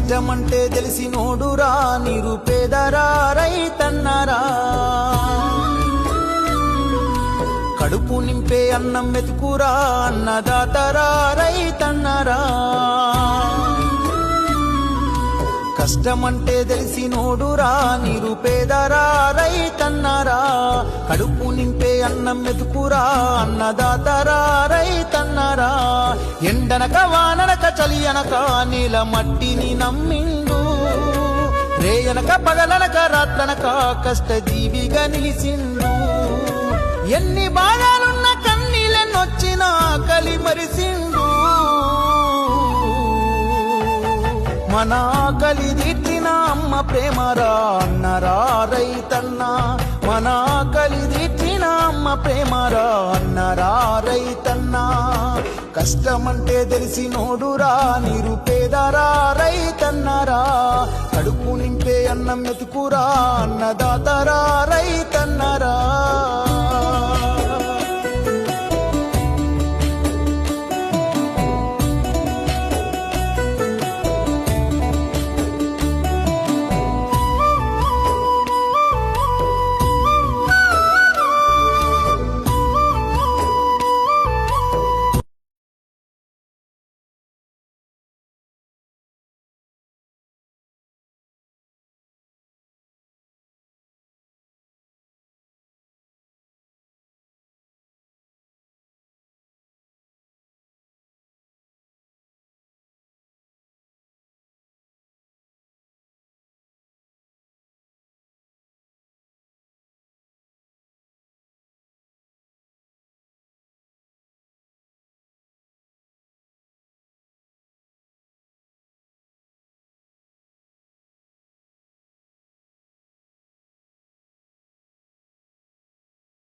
కష్టమంటే తెలిసినోడురా నిరుపేదరా రైతన్నరా కడుపు నింపే అన్నం మెతుకురా అన్నదాతరా రైతన్నరా కష్టమంటే తెలిసినోడురా నిరుపేదరా రైతన్నరా కడుపు నింపే అన్నం మెతుకురా అన్నదాతరా రైతన్నరా ఎండనక వాననక చలి అనక నీల మట్టిని నమ్మిండు రేయనక పగలనక రాత్రనక కష్టజీవిగా నిలిసిండు ఎన్ని బాధలున్న కన్నీళ్ళెన్నొచ్చినా ఆకలి మరిసిండు మన ఆకలి తీర్చిన అమ్మ ప్రేమరా అన్నరా రైతన్న మన ఆకలి తీర్చిన అమ్మ ప్రేమరా అన్నరా రైతన్న కష్టమంటే తెలిసినోడురా నిరుపేదరా రైతన్నరా కడుపు నింపే అన్నం మెతుకురా అన్నదాతరా రైతన్నరా